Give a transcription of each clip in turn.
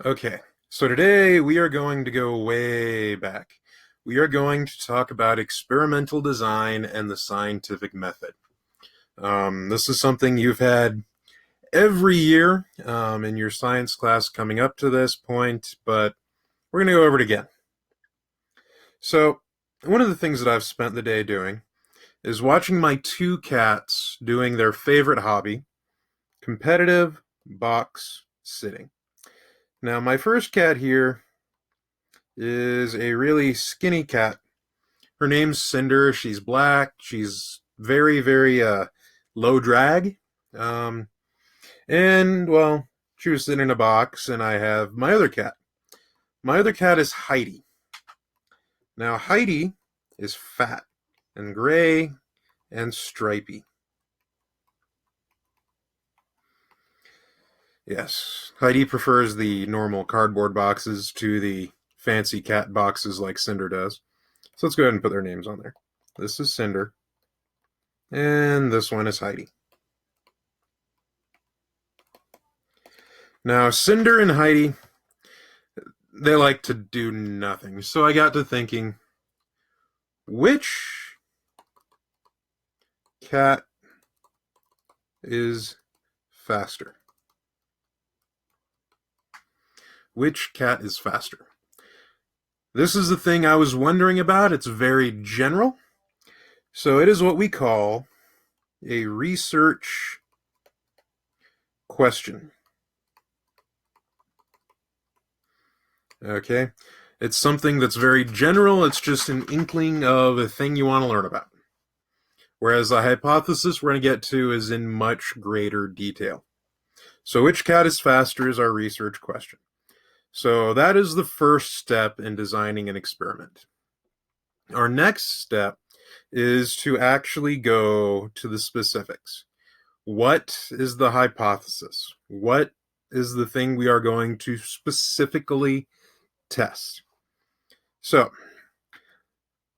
Okay, so today we are going to go way back. We are going to talk about experimental design and the scientific method. This is something you've had every year in your science class coming up to this point, but we're going to go over it again. So, one of the things that I've spent the day doing is watching my two cats doing their favorite hobby, competitive box sitting. Now, my first cat here is a really skinny cat. Her name's Cinder. She's black. She's very low drag. Um, and well, she was sitting in a box, and I have my other cat. My other cat is Heidi. Now, Heidi is fat and gray and stripy. Yes, Heidi prefers the normal cardboard boxes to the fancy cat boxes like Cinder does. So let's go ahead and put their names on there. This is Cinder, and this one is Heidi. Now, Cinder and Heidi, they like to do nothing. So I got to thinking, which cat is faster? Which cat is faster? This is the thing I was wondering about. It's very general. So it is what we call a research question. Okay? It's something that's very general. It's just an inkling of a thing you want to learn about. Whereas a hypothesis we're going to get to is in much greater detail. So which cat is faster is our research question. So that is the first step in designing an experiment. Our next step is to actually go to the specifics. What is the hypothesis? What is the thing we are going to specifically test? So,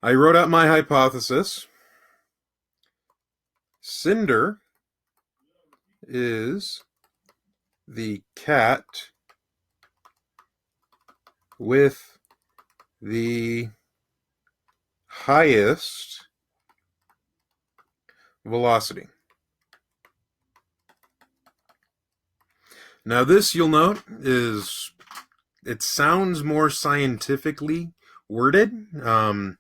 I wrote out my hypothesis. Cinder is the cat with the highest velocity. Now this, you'll note, it sounds more scientifically worded, and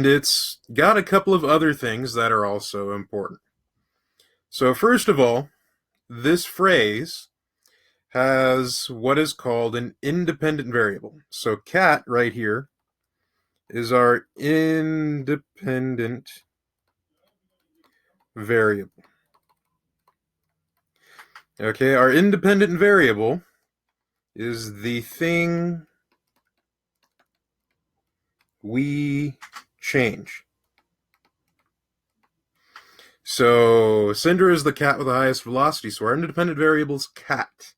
it's got a couple of other things that are also important. So first of all, this phrase has what is called an independent variable. So cat right here is our independent variable. Okay, our independent variable is the thing we change. So Cinder is the cat with the highest velocity, so our independent variable is cat.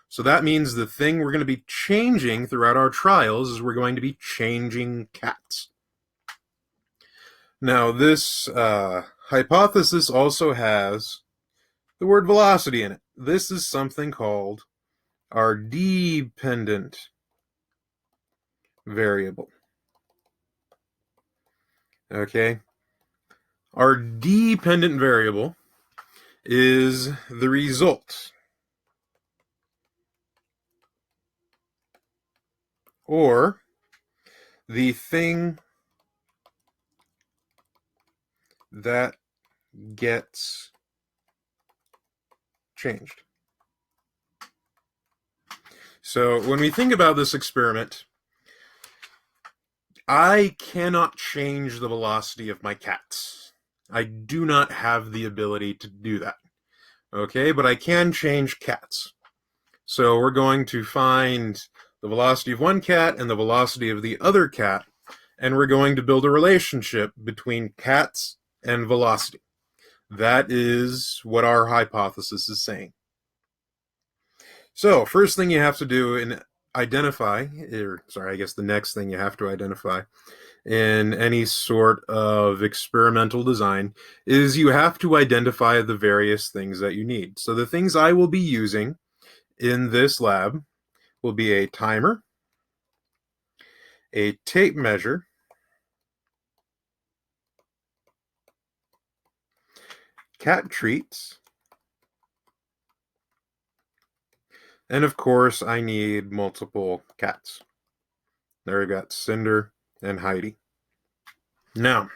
So that means the thing we're going to be changing throughout our trials is we're going to be changing cats. Now, this hypothesis also has the word velocity in it. This is something called our dependent variable. Okay? Our dependent variable is the result, or the thing that gets changed. So when we think about this experiment, I cannot change the velocity of my cats. I do not have the ability to do that. Okay, but I can change cats. So we're going to find the velocity of one cat and the velocity of the other cat, and we're going to build a relationship between cats and velocity. That is what our hypothesis is saying. So, first thing you have to do in identify, I guess the next thing you have to identify in any sort of experimental design is you have to identify the various things that you need. So the things I will be using in this lab will be a timer, a tape measure, cat treats, and of course I need multiple cats. There we got Cinder and Heidi. Now,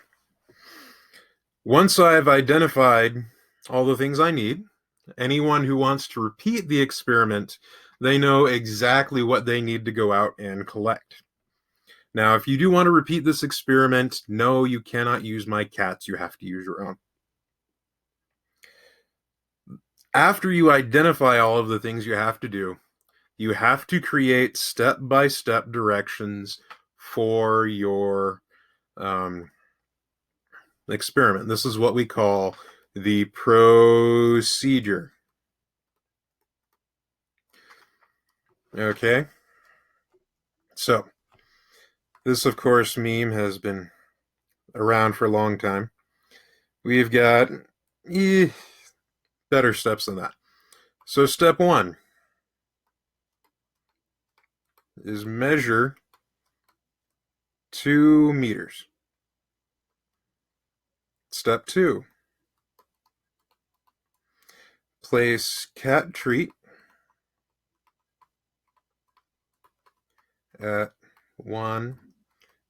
once I've identified all the things I need, anyone who wants to repeat the experiment, they know exactly what they need to go out and collect. Now, if you do want to repeat this experiment, no, you cannot use my cats. You have to use your own. After you identify all of the things you have to do, you have to create step-by-step directions for your experiment. This is what we call the procedure. Okay? So, this, of course, meme has been around for a long time. We've got better steps than that. So, step 1 is measure 2 meters. Step 2, place cat treat at one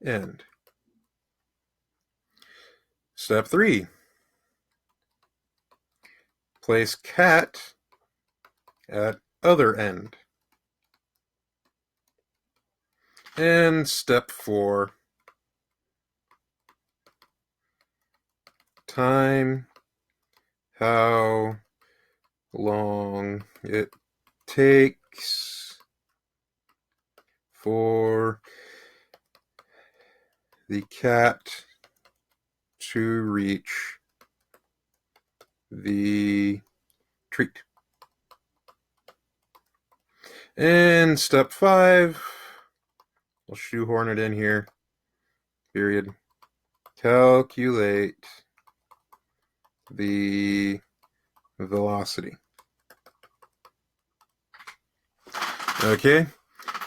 end. Step 3, place cat at other end. And step 4, time how long it takes for the cat to reach the treat. And step 5, I'll shoehorn it in here, period. Calculate the velocity. Okay,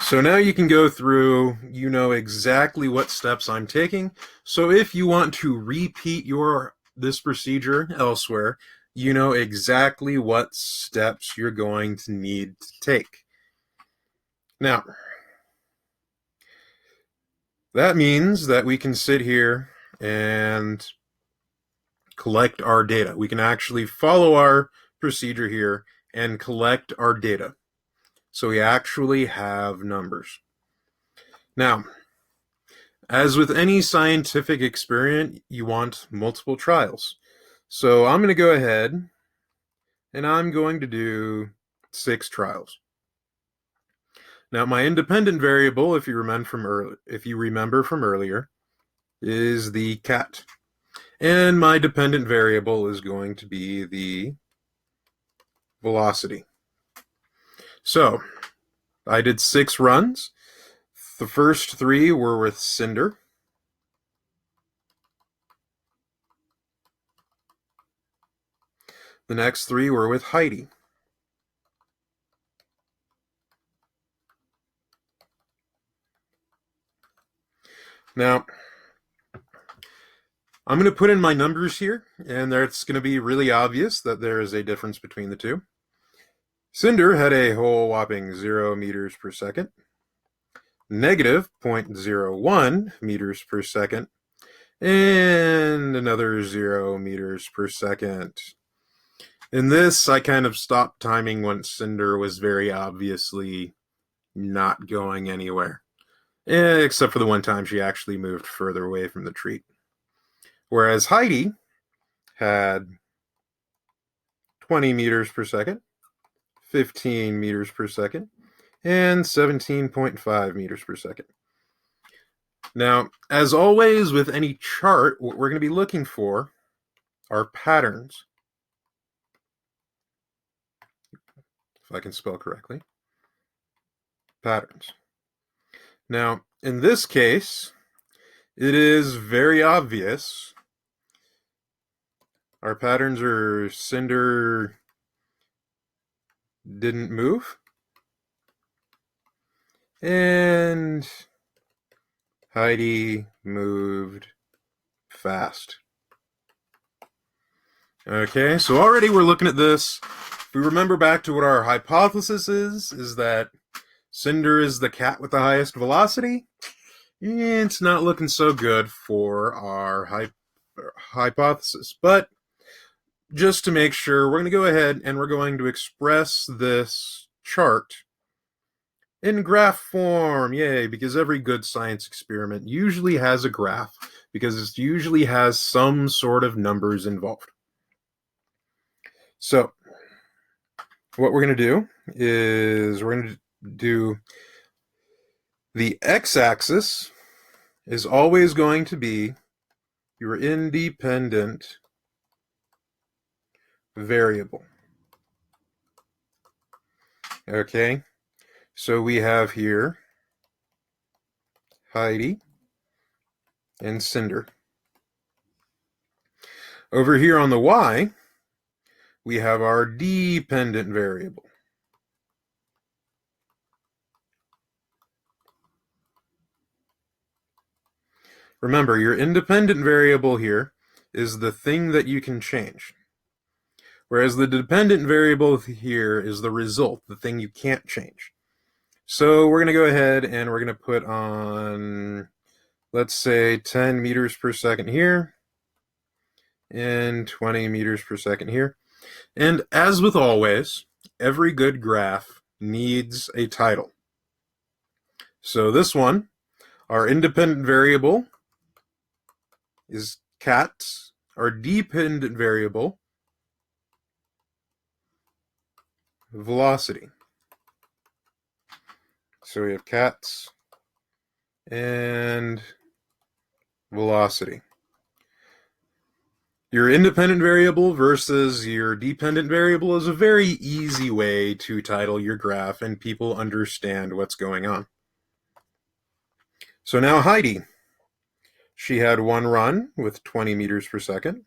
so now you can go through, you know exactly what steps I'm taking. So if you want to repeat this procedure elsewhere, you know exactly what steps you're going to need to take. Now, that means that we can sit here and collect our data. We can actually follow our procedure here and collect our data. So we actually have numbers. Now, as with any scientific experiment, you want multiple trials. So I'm going to go ahead and I'm going to do 6 trials. Now, my independent variable, if you remember from earlier, is the cat. And my dependent variable is going to be the velocity. So, I did 6 runs. The first 3 were with Cinder. The next 3 were with Heidi. Now, I'm going to put in my numbers here, and it's going to be really obvious that there is a difference between the two. Cinder had a whole whopping 0 meters per second, negative 0.01 meters per second, and another 0 meters per second. In this, I kind of stopped timing when Cinder was very obviously not going anywhere, except for the one time she actually moved further away from the treat. Whereas Heidi had 20 meters per second, 15 meters per second, and 17.5 meters per second. Now, as always with any chart, what we're going to be looking for are patterns. If I can spell correctly. Patterns. Now, in this case, it is very obvious. Our patterns are Cinder didn't move. And Heidi moved fast. Okay, so already we're looking at this. If we remember back to what our hypothesis is that Cinder is the cat with the highest velocity. It's not looking so good for our hypothesis. But just to make sure, we're going to go ahead and we're going to express this chart in graph form. Yay, because every good science experiment usually has a graph, because it usually has some sort of numbers involved. So what we're going to do is we're going to do the x-axis is always going to be your independent variable. Okay, so we have here Heidi and Cinder. Over here on the y, we have our dependent variable. Remember, your independent variable here is the thing that you can change, whereas the dependent variable here is the result, the thing you can't change. So we're going to go ahead and we're going to put on, let's say, 10 meters per second here and 20 meters per second here. And as with always, every good graph needs a title. So this one, our independent variable is cat. Our dependent variable, velocity. So we have cats and velocity. Your independent variable versus your dependent variable is a very easy way to title your graph and people understand what's going on. So now Heidi, she had one run with 20 meters per second,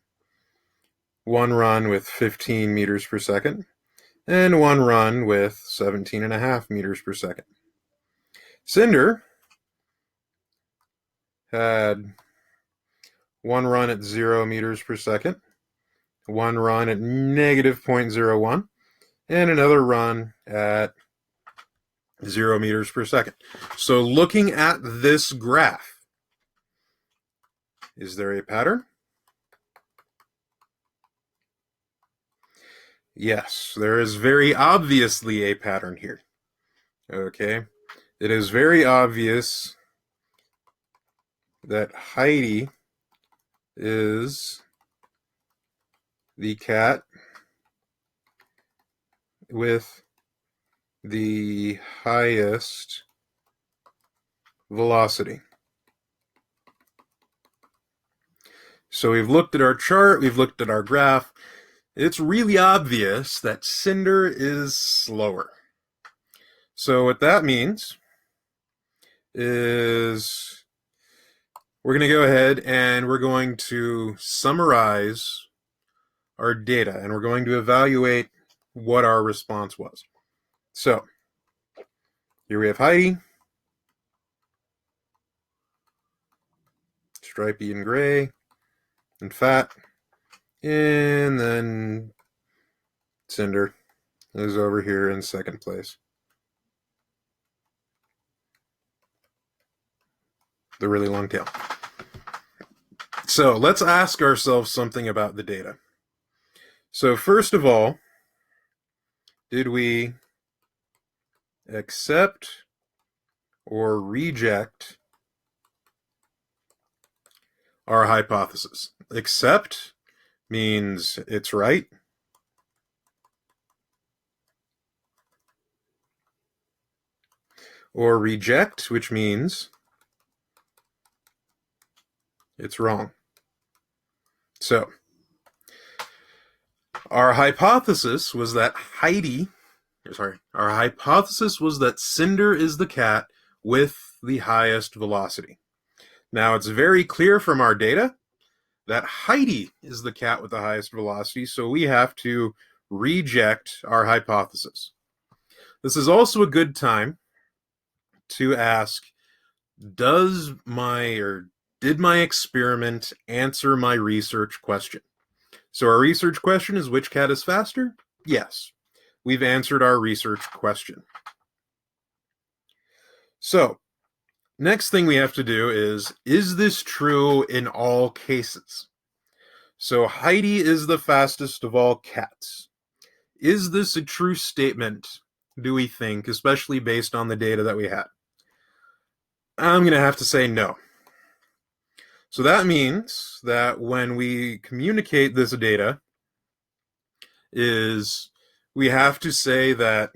one run with 15 meters per second, and one run with 17.5 meters per second. Cinder had one run at 0 meters per second, one run at negative 0.01, and another run at 0 meters per second. So looking at this graph, is there a pattern? Yes, there is very obviously a pattern here. Okay, it is very obvious that Heidi is the cat with the highest velocity. So we've looked at our chart, we've looked at our graph. It's really obvious that Cinder is slower. So what that means is we're going to go ahead and we're going to summarize our data and we're going to evaluate what our response was. So here we have Heidi, stripey and gray and fat, and then Cinder is over here in second place. The really long tail. So let's ask ourselves something about the data. So first of all, did we accept or reject our hypothesis? Accept means it's right. Or reject, which means it's wrong. So our hypothesis was that our hypothesis was that Cinder is the cat with the highest velocity. Now it's very clear from our data that Heidi is the cat with the highest velocity, so we have to reject our hypothesis. This is also a good time to ask, did my experiment answer my research question? So our research question is, which cat is faster? Yes, we've answered our research question. So next thing we have to do is this true in all cases? So Heidi is the fastest of all cats. Is this a true statement, do we think, especially based on the data that we had? I'm going to have to say no. So that means that when we communicate this data, we have to say that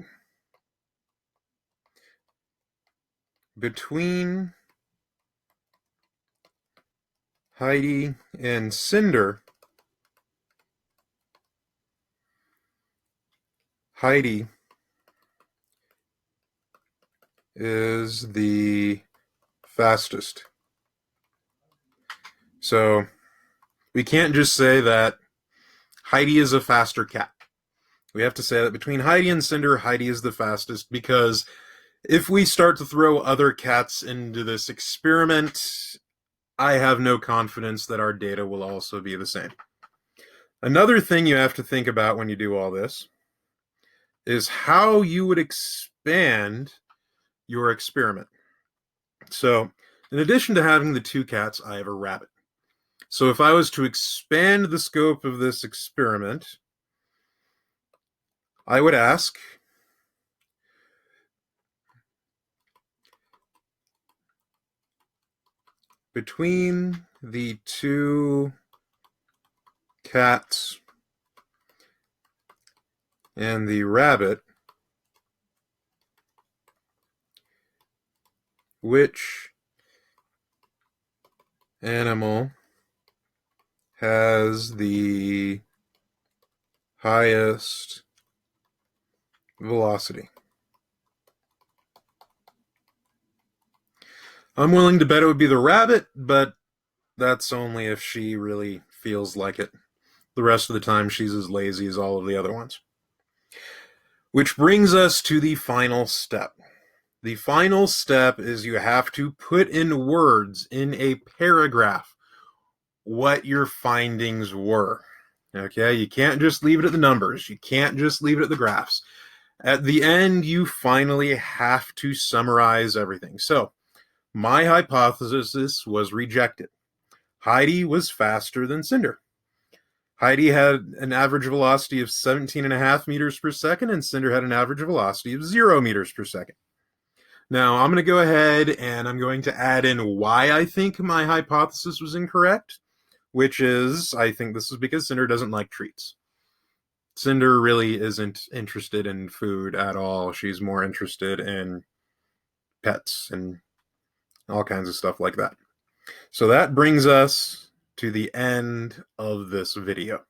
between Heidi and Cinder, Heidi is the fastest. So we can't just say that Heidi is a faster cat. We have to say that between Heidi and Cinder, Heidi is the fastest, because if we start to throw other cats into this experiment, I have no confidence that our data will also be the same. Another thing you have to think about when you do all this is how you would expand your experiment. So, in addition to having the two cats, I have a rabbit. So if I was to expand the scope of this experiment, I would ask, between the two cats and the rabbit, which animal has the highest velocity? I'm willing to bet it would be the rabbit, but that's only if she really feels like it. The rest of the time, she's as lazy as all of the other ones. Which brings us to the final step. The final step is you have to put in words in a paragraph what your findings were. Okay, you can't just leave it at the numbers. You can't just leave it at the graphs. At the end, you finally have to summarize everything. So, my hypothesis was rejected. Heidi was faster than Cinder. Heidi had an average velocity of 17.5 meters per second, and Cinder had an average velocity of 0 meters per second. Now, I'm going to go ahead and I'm going to add in why I think my hypothesis was incorrect, which is, I think this is because Cinder doesn't like treats. Cinder really isn't interested in food at all. She's more interested in pets and all kinds of stuff like that. So that brings us to the end of this video.